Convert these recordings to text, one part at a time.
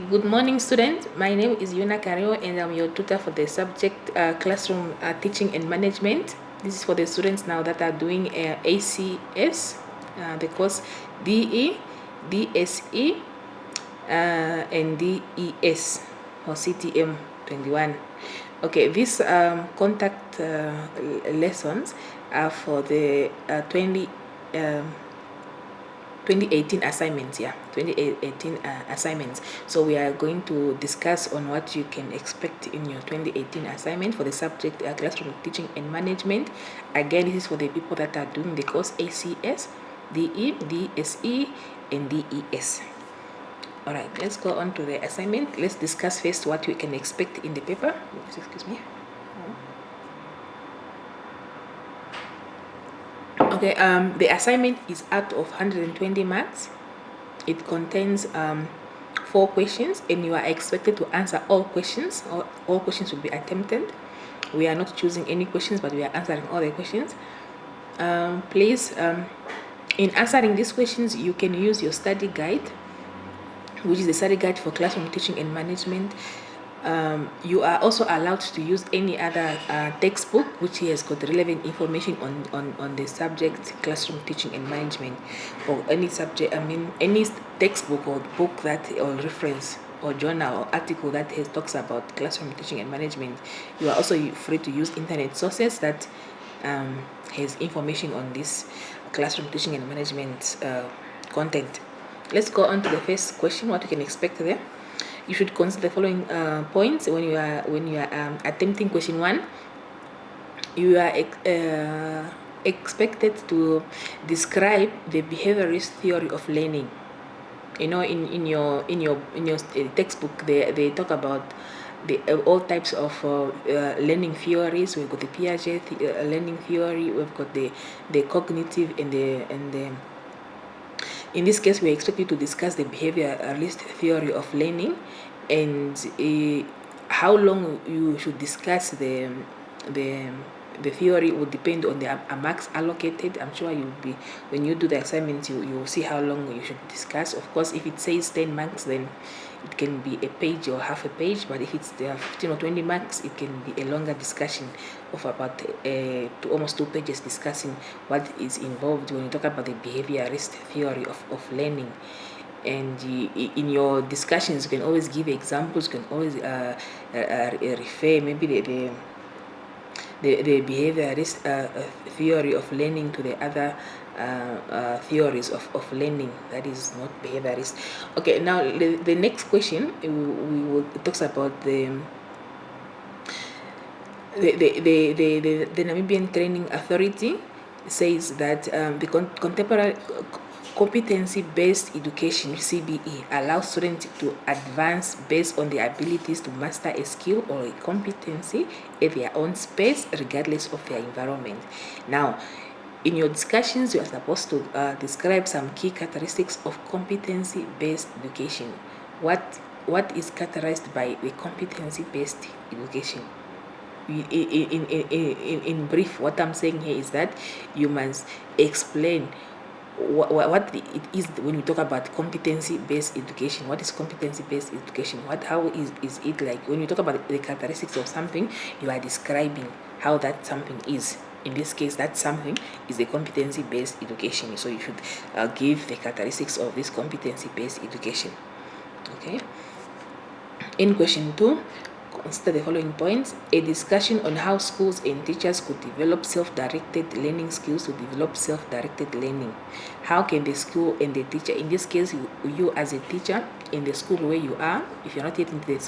Good morning, students. My name is Yuna Kario, and I'm your tutor for the subject classroom teaching and management. This is for the students now that are doing ACS, the course DE, DSE, and DES or CTM-21. Okay, these contact lessons are for the 2018 assignments. 2018 assignments. So we are going to discuss on what you can expect in your 2018 assignment for the subject classroom teaching and management. Again, this is for the people that are doing the course ACS, DE, DSE, and DES. All right, let's go on to the assignment. Let's discuss first what we can expect in the paper. Excuse me. Okay, the assignment is out of 120 marks. It contains 4 questions, and you are expected to answer all questions. All questions will be attempted. We are not choosing any questions, but we are answering all the questions. Please, in answering these questions, you can use your study guide, which is the study guide for classroom teaching and management. You are also allowed to use any other textbook which has got relevant information on the subject classroom teaching and management, or any subject, any textbook or book that, or reference or journal or article that talks about classroom teaching and management. You are also free to use internet sources that has information on this classroom teaching and management content. Let's go on to the first question, what you can expect there. You should consider the following points when you are attempting question 1. You are expected to describe the behaviorist theory of learning. You know, in your textbook, they talk about the all types of learning theories. We've got the Piaget learning theory. We've got the cognitive and the. In this case, we expect you to discuss the behaviorist theory of learning, and how long you should discuss the theory will depend on the marks allocated. I'm sure you'll be, when you do the assignment, you will see how long you should discuss. Of course, if it says 10 marks, then it can be a page or half a page, but if it's 15 or 20 marks, it can be a longer discussion of about to almost 2 pages discussing what is involved when you talk about the behaviorist theory of learning. And in your discussions, you can always give examples, you can always refer maybe the behaviorist theory of learning to the other theories of learning that is not behaviorist. Okay, now the next question we will talks about the Namibian Training Authority says that the contemporary competency-based education, CBE, allows students to advance based on their abilities to master a skill or a competency at their own space, regardless of their environment. Now, in your discussions, you are supposed to describe some key characteristics of competency-based education. What is characterized by the competency-based education? In brief, what I'm saying here is that you must explain what it is when we talk about competency-based education. What is competency-based education? How is it like when you talk about the characteristics of something? You are describing how that something is. In this case, that something is the competency-based education. So you should give the characteristics of this competency-based education. Okay. In question 2, consider the following points. A discussion on how schools and teachers could develop self-directed learning skills to develop self-directed learning. How can the school and the teacher, in this case, you as a teacher in the school where you are, if you're not yet in the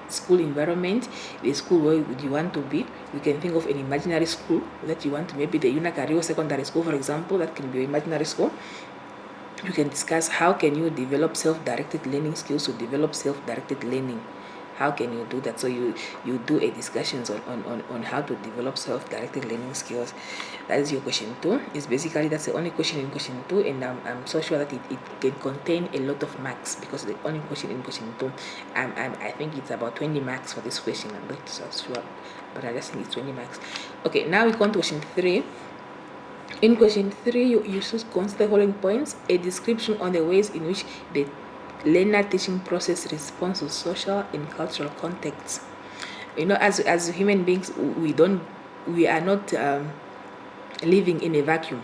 school environment, the school where you want to be, you can think of an imaginary school that you want to, maybe the Unakario Secondary School, for example, that can be an imaginary school. You can discuss how can you develop self-directed learning skills to develop self-directed learning. How can you do that? So you do a discussions on how to develop self-directed learning skills. That is your question 2. Is basically that's the only question in question 2, and I'm so sure that it can contain a lot of marks, because the only question in question 2, I think it's about 20 marks for this question. I'm not so sure, but I just think it's 20 marks. Okay, now we come to question 3. In question 3, you should consider the following points. A description on the ways in which the learner teaching process responds to social and cultural contexts. As human beings, we are not living in a vacuum.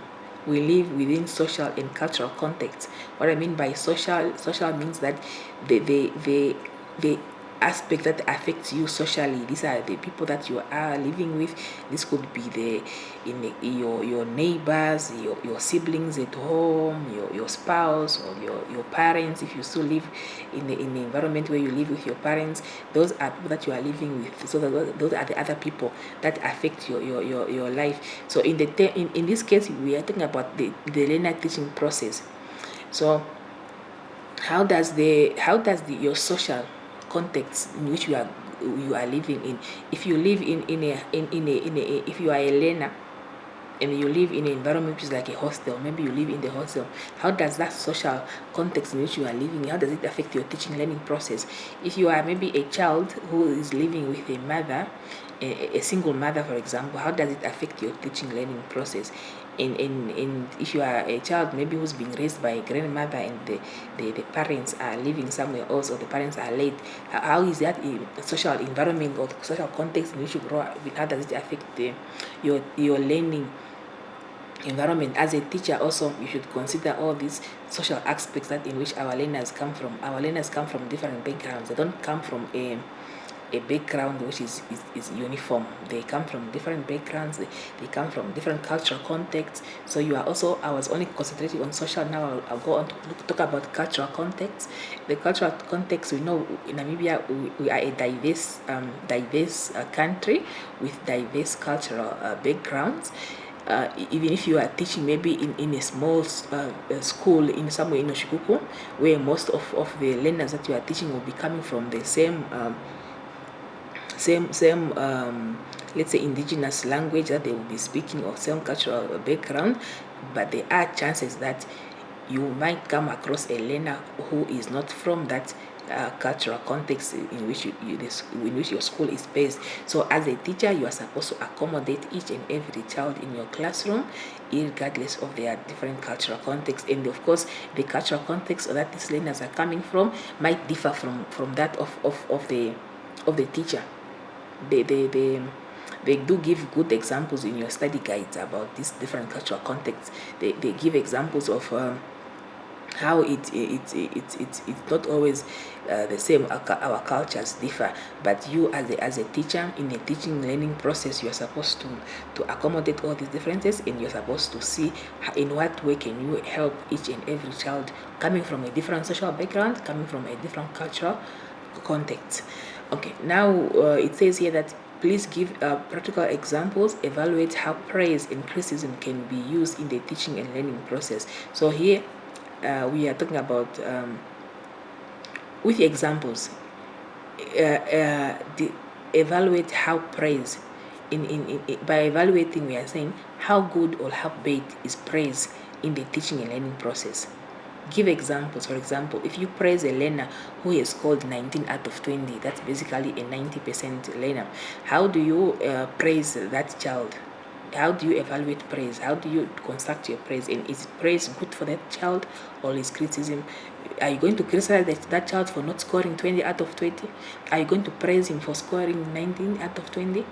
We live within social and cultural contexts. What I mean by social means that the aspect that affects you socially, these are the people that you are living with. This could be your neighbors, your siblings at home, your spouse, or your parents. If you still live in the environment where you live with your parents, those are people that you are living with. So those are the other people that affect your life. So in this case, we are talking about the learner teaching process. So how does your social context in which you are living in, if you live if you are a learner and you live in an environment which is like a hostel, maybe you live in the hostel, how does that social context in which you are living, how does it affect your teaching learning process? If you are maybe a child who is living with a mother, a single mother, for example, how does it affect your teaching learning process? In if you are a child maybe who's being raised by a grandmother and the parents are living somewhere else, or the parents are late, how is that social environment or social context in which you grow up, how does it affect your learning environment? As a teacher also, you should consider all these social aspects that in which our learners come from. Our learners come from different backgrounds. They don't come from a background which is uniform. They come from different backgrounds. They come from different cultural contexts. So you are also, I was only concentrating on social. Now I'll go on to talk about cultural context. The cultural context, we know in Namibia we are a diverse country with diverse cultural backgrounds. Even if you are teaching maybe in a small school in somewhere in Oshikuku, where most of the learners that you are teaching will be coming from the same let's say indigenous language that they will be speaking, or same cultural background, but there are chances that you might come across a learner who is not from that cultural context in which your school is based. So as a teacher, you are supposed to accommodate each and every child in your classroom, regardless of their different cultural context. And of course, the cultural context that these learners are coming from might differ from that of the teacher. They do give good examples in your study guides about these different cultural contexts. They give examples of how it's not always the same. Our cultures differ, but you as a teacher in a teaching learning process, you're supposed to accommodate all these differences, and you're supposed to see in what way can you help each and every child coming from a different social background, coming from a different cultural context. Okay, now it says here that please give practical examples, evaluate how praise and criticism can be used in the teaching and learning process. So here we are talking about with examples, evaluate how praise by evaluating, we are saying how good or how bad is praise in the teaching and learning process. Give examples. For example, if you praise a learner who has scored 19 out of 20, that's basically a 90% learner. How do you praise that child? How do you evaluate praise? How do you construct your praise? And is praise good for that child, or is criticism? Are you going to criticize that child for not scoring 20 out of 20? Are you going to praise him for scoring 19 out of 20?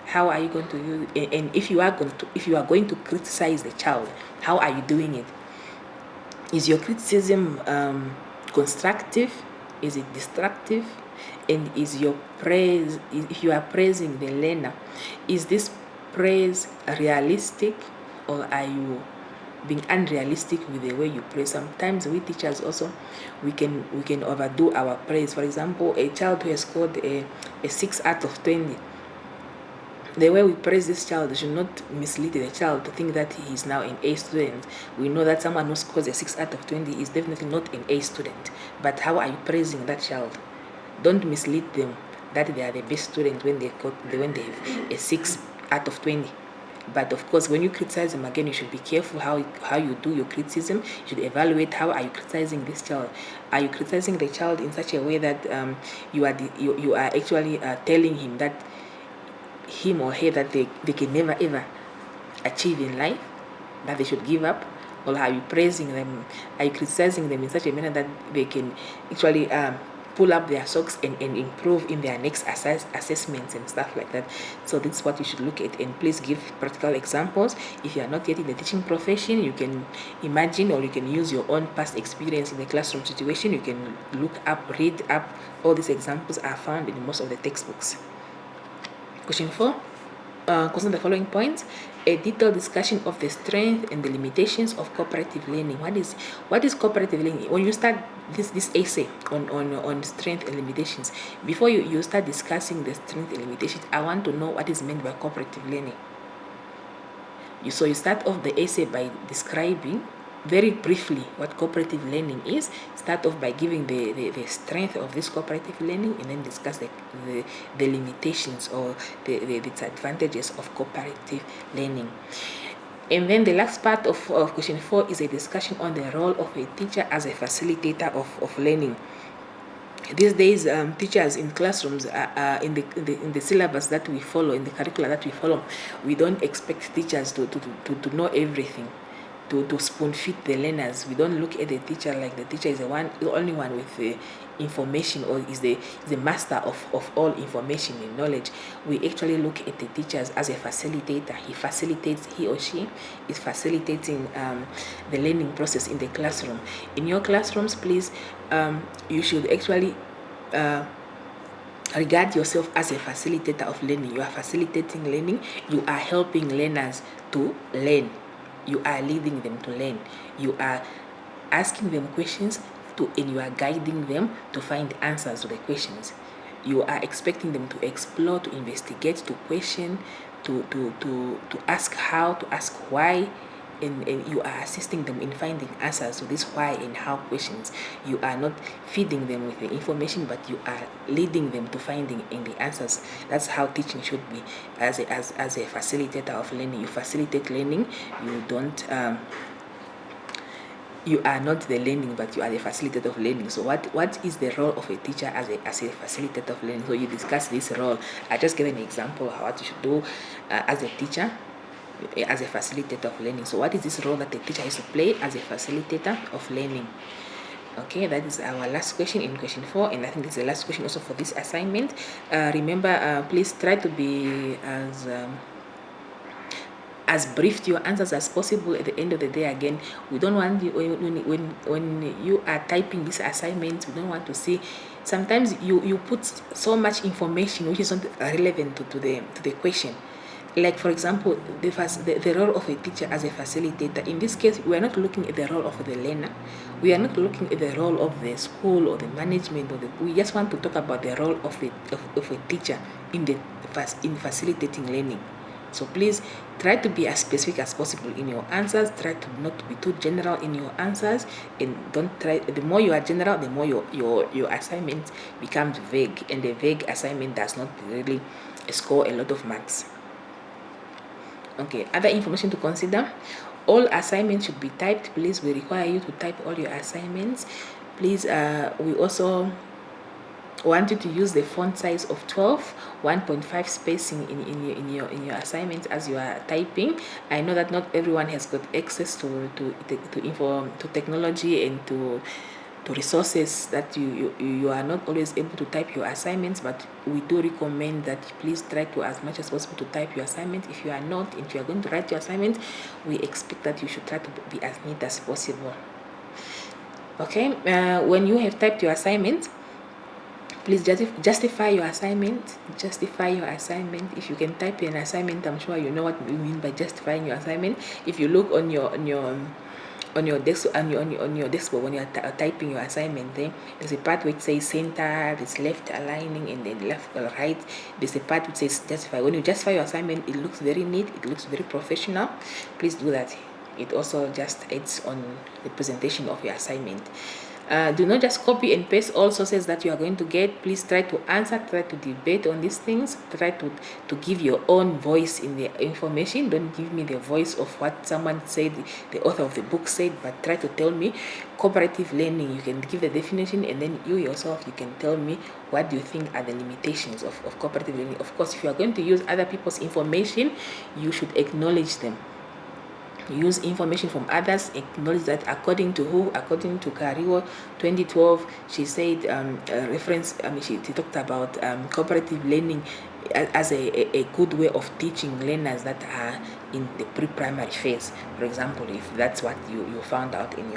How are you going to use it? And if you are going to criticize the child, how are you doing it? Is your criticism constructive? Is it destructive? And is your praise, if you are praising the learner, is this praise realistic, or are you being unrealistic with the way you praise? Sometimes we teachers also, we can overdo our praise. For example, a child who has scored a 6 out of 20, the way we praise this child should not mislead the child to think that he is now an A student. We know that someone who scores a 6 out of 20 is definitely not an A student. But how are you praising that child? Don't mislead them that they are the best student when they have a 6 out of 20. But of course, when you criticize them again, you should be careful how you do your criticism. You should evaluate how are you criticizing this child. Are you criticizing the child in such a way that you are actually telling him that him or her that they can never ever achieve in life, that they should give up? or are you praising them? Are you criticizing them in such a manner that they can actually pull up their socks and improve in their next assessments and stuff like that? So this is what you should look at, and please give practical examples. If you are not yet in the teaching profession, you can imagine, or you can use your own past experience in the classroom situation. You can look up, read up. All these examples are found in most of the textbooks. Question 4. Consider the following points. A detailed discussion of the strength and the limitations of cooperative learning. What is cooperative learning? When you start this essay on strength and limitations, before you start discussing the strength and limitations, I want to know what is meant by cooperative learning. So you start off the essay by describing very briefly what cooperative learning is. Start off by giving the strength of this cooperative learning, and then discuss the limitations or the disadvantages of cooperative learning. And then the last part of question 4 is a discussion on the role of a teacher as a facilitator of learning. These days, teachers in classrooms, in the syllabus that we follow, in the curricula that we follow, we don't expect teachers to know everything, to spoon feed the learners. We don't look at the teacher like the teacher is the only one with the information, or is the master of all information and knowledge. We actually look at the teachers as a facilitator. He or she is facilitating the learning process in the classroom. In your classrooms, please, you should actually regard yourself as a facilitator of learning. You are facilitating learning. You are helping learners to learn. You are leading them to learn. You are asking them questions and you are guiding them to find answers to the questions. You are expecting them to explore, to investigate, to question, to ask how, to ask why, and you are assisting them in finding answers to this why and how questions. You are not feeding them with the information, but you are leading them to finding in the answers. That's how teaching should be. As a facilitator of learning, you facilitate learning. You don't you are not the learning, but you are the facilitator of learning. So what is the role of a teacher as a facilitator of learning? So you discuss this role. I just gave an example of what you should do as a teacher, as a facilitator of learning. So what is this role that the teacher has to play as a facilitator of learning? Okay, that is our last question in question 4, and I think it's the last question also for this assignment. Remember, please try to be as brief to your answers as possible. At the end of the day, again, we don't want you, when you are typing these assignments, we don't want to see, sometimes you put so much information which is not relevant to the question. Like, for example, the role of a teacher as a facilitator. In this case, we are not looking at the role of the learner. We are not looking at the role of the school or the management, we just want to talk about the role of a teacher in facilitating learning. So please try to be as specific as possible in your answers. Try to not be too general in your answers, and don't try. The more you are general, the more your assignment becomes vague, and the vague assignment does not really score a lot of marks. Okay, other information to consider. All assignments should be typed. Please, we require you to type all your assignments. Please, we also want you to use the font size of 12, 1.5 spacing in your assignments as you are typing. I know that not everyone has got access to technology and to resources, that you are not always able to type your assignments, but we do recommend that please try to, as much as possible, to type your assignment. If you are going to write your assignment, we expect that you should try to be as neat as possible. Okay, when you have typed your assignment, please justify your assignment. If you can type an assignment, I'm sure you know what we mean by justifying your assignment. If you look on your desk, on your desktop, when you are typing your assignment, there's a part which says center, it's left aligning, and then left or right. There's a part which says justify. When you justify your assignment, it looks very neat, it looks very professional. Please do that. It also just adds on the presentation of your assignment. Do not just copy and paste all sources that you are going to get. Please try to answer, try to debate on these things, try to give your own voice in the information. Don't give me the voice of what someone said, the author of the book said, but try to tell me cooperative learning. You can give the definition, and then you yourself, you can tell me what do you think are the limitations of cooperative learning. Of course, if you are going to use other people's information, you should acknowledge them. use information from others, acknowledge that according to who, according to Cario 2012, she said reference, she talked about cooperative learning as a good way of teaching learners that are in the pre-primary phase, for example, if that's what you found out in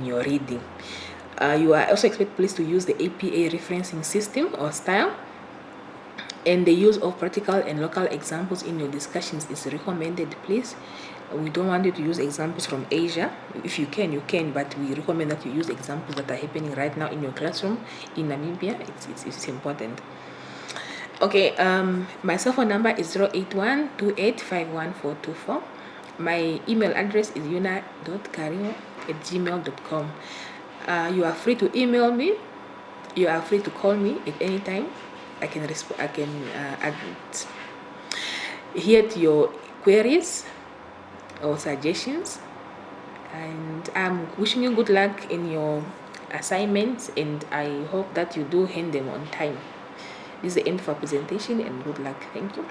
your reading. You are also expected, please, to use the APA referencing system or style, and the use of practical and local examples in your discussions is recommended, please. We don't want you to use examples from Asia. If you can, but we recommend that you use examples that are happening right now in your classroom in Namibia. It's important. Okay, my cell phone number is 08128514424. My email address is yuna.cario@gmail.com. You are free to email me. You are free to call me at any time. I can adhere to your queries or suggestions, and I'm wishing you good luck in your assignments, and I hope that you do hand them on time. This is the end of our presentation, and good luck. Thank you.